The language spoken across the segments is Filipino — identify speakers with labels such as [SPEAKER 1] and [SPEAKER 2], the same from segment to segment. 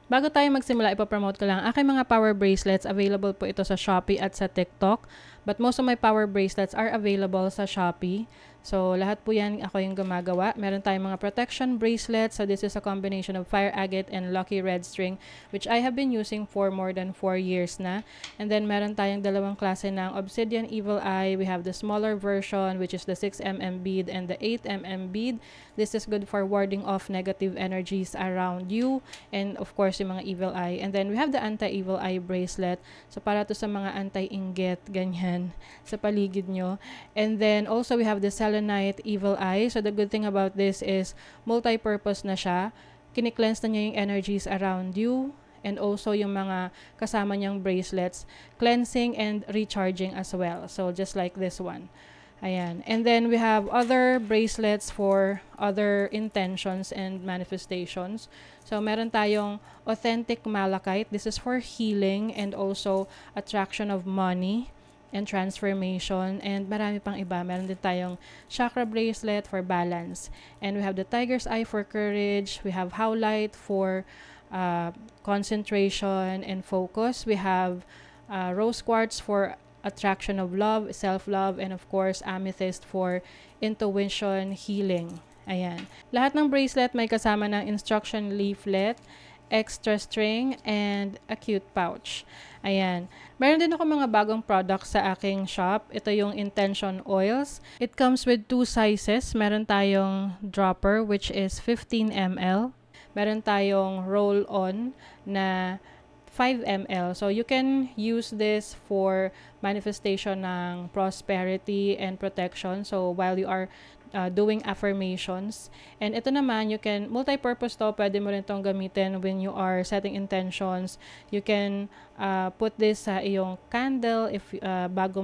[SPEAKER 1] Bago tayo magsimula, ipapromote ko lang. Aking mga power bracelets, available po ito sa Shopee at sa TikTok. But most of my power bracelets are available sa Shopee. So, lahat po yan ako yung gumagawa. Meron tayong mga protection bracelets. So, this is a combination of fire agate and lucky red string, which I have been using for more than 4 years na. And then, meron tayong dalawang klase ng obsidian evil eye. We have the smaller version, which is the 6mm bead and the 8mm bead. This is good for warding off negative energies around you. And of course, yung mga evil eye. And then, we have the anti-evil eye bracelet. So, para to sa mga anti-inggit, ganyan, sa paligid nyo. And then, also, we have the selenite evil eye. So, the good thing about this is, multi-purpose na siya. Kini-cleanse na niya yung energies around you. And also, yung mga kasama niyang bracelets, cleansing and recharging as well. So, just like this one. Ayan. And then, we have other bracelets for other intentions and manifestations. So, meron tayong authentic malachite. This is for healing and also attraction of money and transformation. And marami pang iba. Meron din tayong chakra bracelet for balance. And we have the tiger's eye for courage. We have howlite for concentration and focus. We have rose quartz for attraction of love, self-love, and of course, amethyst for intuition, healing. Ayan. Lahat ng bracelet may kasama ng instruction leaflet, extra string, and a cute pouch. Ayan. Meron din ako mga bagong products sa aking shop. Ito yung Intention Oils. It comes with 2 sizes. Meron tayong dropper, which is 15 ml. Meron tayong roll-on na 5 ml. So, you can use this for manifestation ng prosperity and protection. So, while you are doing affirmations. And ito naman, you can, multi-purpose to, pwede mo rin itong gamitin when you are setting intentions. You can put this sa iyong candle if bago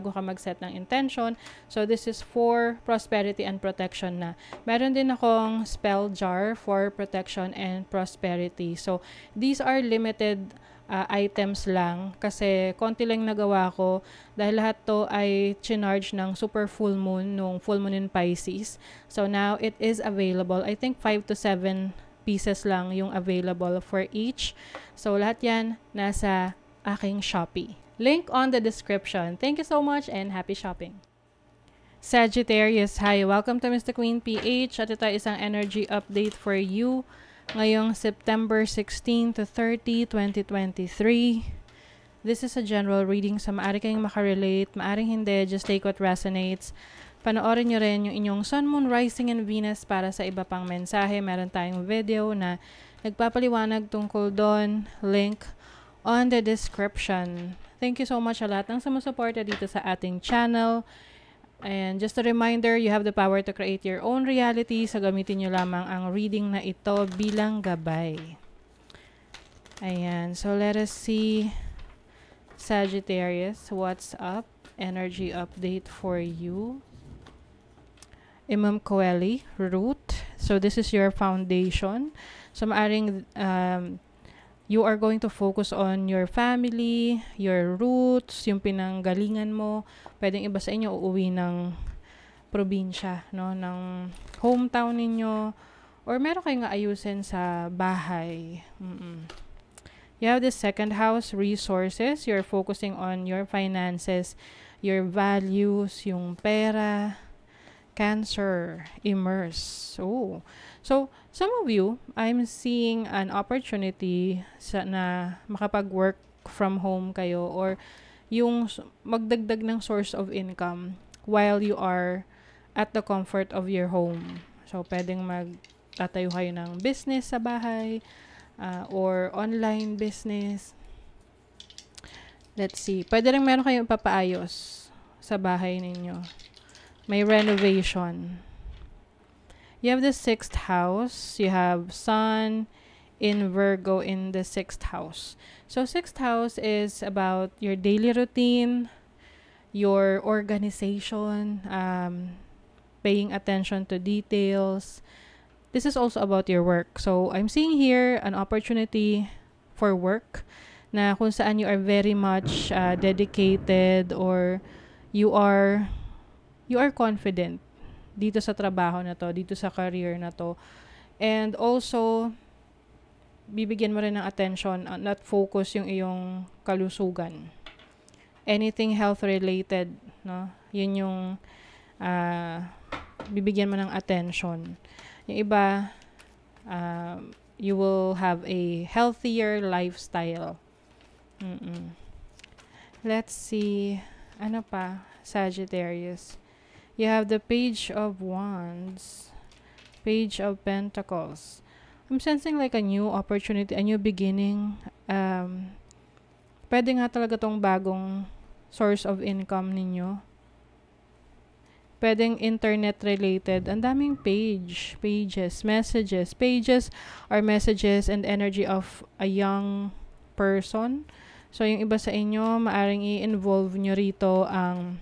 [SPEAKER 1] ka mag-set ng intention. So, this is for prosperity and protection na. Meron din akong spell jar for protection and prosperity. So, these are limited items lang kasi konti lang nagawa ko dahil lahat to ay chinarge ng super full moon nung full moon in Pisces. So now it is available. I think 5 to 7 pieces lang yung available for each. So lahat yan nasa aking Shopee. Link on the description. Thank you so much and happy shopping. Sagittarius, hi. Welcome to Mr. Queen PH. At ito isang energy update for you ngayong September 16 to 30, 2023. This is a general reading, so maaari kayong makarelate, maaring hindi, just take what resonates. Panoorin nyo rin yung inyong Sun, Moon, Rising, and Venus para sa iba pang mensahe. Meron tayong video na nagpapaliwanag tungkol doon. Link on the description. Thank you so much sa lahat ng sumusuporta dito sa ating channel. And just a reminder, you have the power to create your own reality. So, gamitin nyo lamang ang reading na ito bilang gabay. Ayan. So, let us see, Sagittarius, what's up? Energy update for you. Imam Coeli, root. So, this is your foundation. So, maaring you are going to focus on your family, your roots, yung pinanggalingan mo. Pwedeng iba sa inyo uuwi ng probinsya, no, ng hometown ninyo, or meron kayong ayusin sa bahay. You have the second house, resources. You're focusing on your finances, your values, yung pera. Cancer, immerse. Oh. So, some of you, I'm seeing an opportunity na makapag-work from home kayo or yung magdagdag ng source of income while you are at the comfort of your home. So, pwedeng magtatayo kayo ng business sa bahay or online business. Let's see. Pwede rin meron kayong papaayos sa bahay ninyo. May renovation. You have the 6th house. You have Sun in Virgo in the 6th house. So, 6th house is about your daily routine, your organization, paying attention to details. This is also about your work. So, I'm seeing here an opportunity for work na kung saan you are very much dedicated or you are confident dito sa trabaho na to, dito sa career na to. And also, bibigyan mo rin ng attention, not focus yung iyong kalusugan. Anything health related, no? Yun yung bibigyan mo ng attention. Yung iba, you will have a healthier lifestyle. Let's see, ano pa, Sagittarius. You have the Page of Wands, Page of Pentacles. I'm sensing like a new opportunity, a new beginning. Pwede nga talaga tong bagong source of income ninyo. Pwedeng internet related. Ang daming pages, messages. Pages are messages and energy of a young person. So, yung iba sa inyo, maaring i-involve nyo rito ang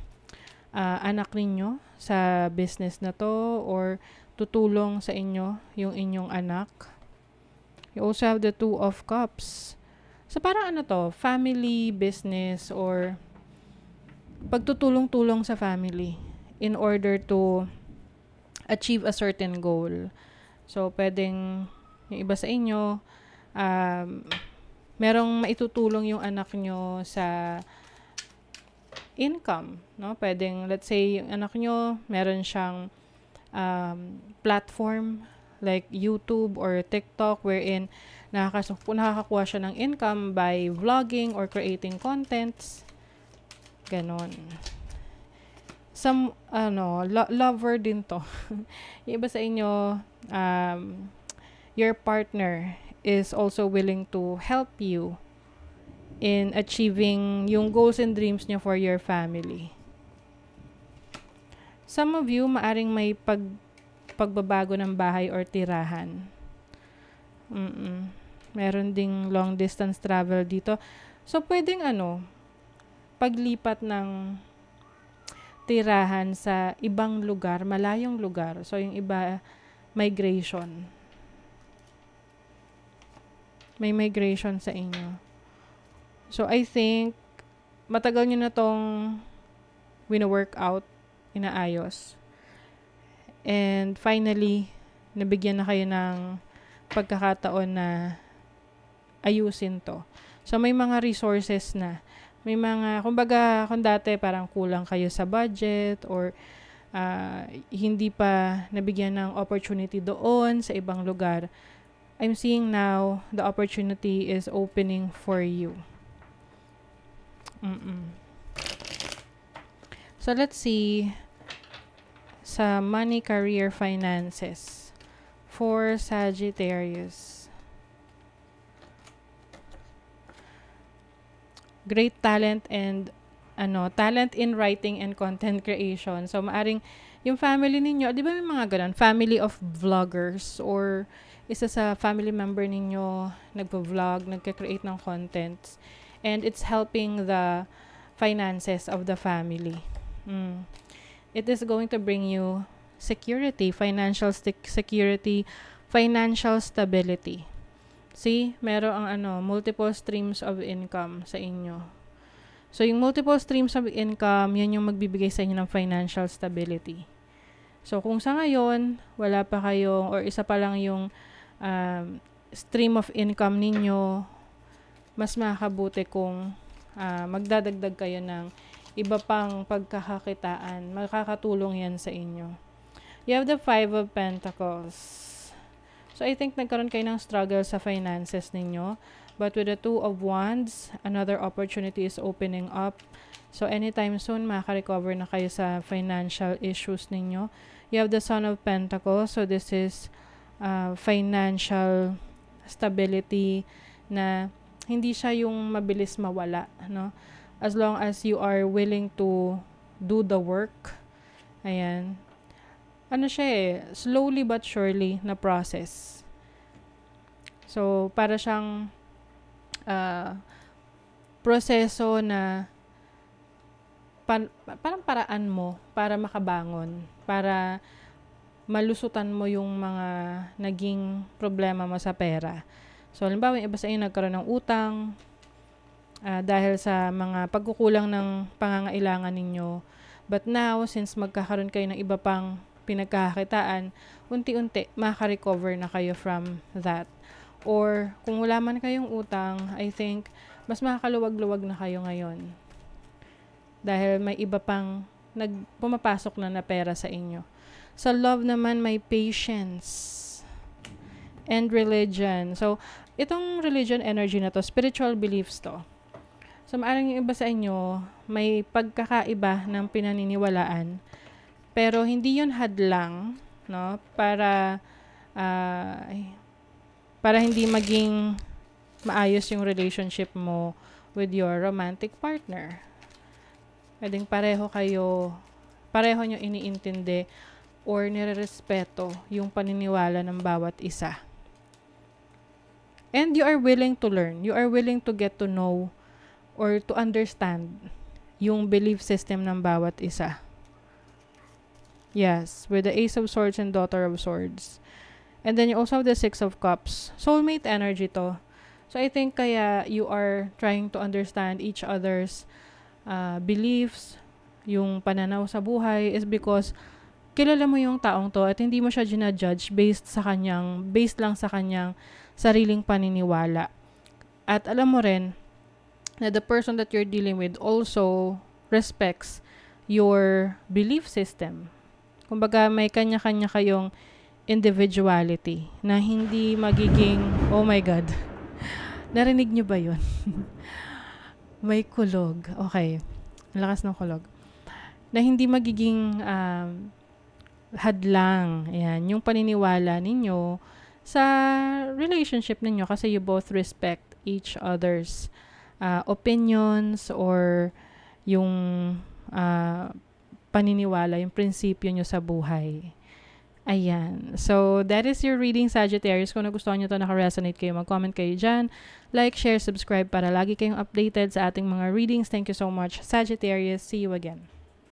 [SPEAKER 1] anak ninyo sa business na to, or tutulong sa inyo yung inyong anak. You also have the Two of Cups. So, parang ano to, family, business, or pagtutulong-tulong sa family in order to achieve a certain goal. So, pwedeng yung iba sa inyo, merong maitutulong yung anak nyo sa income, no? Pwedeng, let's say, yung anak nyo, meron siyang platform like YouTube or TikTok wherein nakakakuha siya ng income by vlogging or creating contents. Ganon. Some, lover din to. Yung iba sa inyo, your partner is also willing to help you in achieving yung goals and dreams niyo for your family. Some of you, maaring may pagbabago ng bahay or tirahan. Meron ding long distance travel dito. So, pwedeng paglipat ng tirahan sa ibang lugar, malayong lugar. So, yung iba, migration. May migration sa inyo. So, I think, matagal nyo na tong wina-workout, inaayos. And finally, nabigyan na kayo ng pagkakataon na ayusin to. So, may mga resources na. May mga, kumbaga, kung dati parang kulang kayo sa budget or hindi pa nabigyan ng opportunity doon sa ibang lugar, I'm seeing now the opportunity is opening for you. So, let's see sa money, career, finances for Sagittarius. Great talent and talent in writing and content creation. So, maaring yung family ninyo, di ba may mga ganun? Family of vloggers or isa sa family member ninyo nagpo-vlog, nagka-create ng contents. And it's helping the finances of the family. It is going to bring you security, financial security, financial stability. See, meron ang multiple streams of income sa inyo. So, yung multiple streams of income, yan yung magbibigay sa inyo ng financial stability. So, kung sa ngayon, wala pa kayong, or isa pa lang yung stream of income ninyo, mas makakabuti kung magdadagdag kayo ng iba pang pagkakakitaan. Makakatulong yan sa inyo. You have the Five of Pentacles. So, I think nagkaroon kayo ng struggle sa finances ninyo. But with the Two of Wands, another opportunity is opening up. So, anytime soon, makaka-recover na kayo sa financial issues ninyo. You have the Son of Pentacles. So, this is financial stability na hindi siya yung mabilis mawala, no? As long as you are willing to do the work. Ayan. Slowly but surely na process. So, para siyang proseso na parang paraan mo para makabangon, para malusutan mo yung mga naging problema mo sa pera. So, halimbawa, yung iba sa inyo nagkaroon ng utang dahil sa mga pagkukulang ng pangangailangan ninyo. But now, since magkakaroon kayo ng iba pang pinagkakakitaan, unti-unti, makaka-recover na kayo from that. Or kung wala man kayong utang, I think mas makakaluwag-luwag na kayo ngayon. Dahil may iba pang pumapasok na pera sa inyo. Sa love naman, may patience and religion. So, itong religion energy na to, spiritual beliefs to. So, maaaring yung iba sa inyo, may pagkakaiba ng pinaniniwalaan, pero hindi yun hadlang, no? Para hindi maging maayos yung relationship mo with your romantic partner. Pwedeng pareho nyo iniintindi or nirerespeto yung paniniwala ng bawat isa. And you are willing to learn. You are willing to get to know or to understand yung belief system ng bawat isa. Yes, with the Ace of Swords and Daughter of Swords. And then you also have the Six of Cups. Soulmate energy to. So I think kaya you are trying to understand each other's beliefs, yung pananaw sa buhay is because kilala mo yung taong to at hindi mo siya ginajudge based lang sa kanyang sariling paniniwala. At alam mo rin na the person that you're dealing with also respects your belief system. Kumbaga may kanya-kanya kayong individuality na hindi magiging, oh my God, narinig nyo ba yun? May kulog. Okay. Lakas ng kulog. Na hindi magiging hadlang. Ayan, yung paniniwala ninyo sa relationship ninyo kasi you both respect each other's opinions or yung paniniwala, yung prinsipyo nyo sa buhay. Ayan. So, that is your reading, Sagittarius. Kung nagustuhan nyo to, naka-resonate kayo, mag-comment kayo dyan. Like, share, subscribe para lagi kayong updated sa ating mga readings. Thank you so much, Sagittarius. See you again.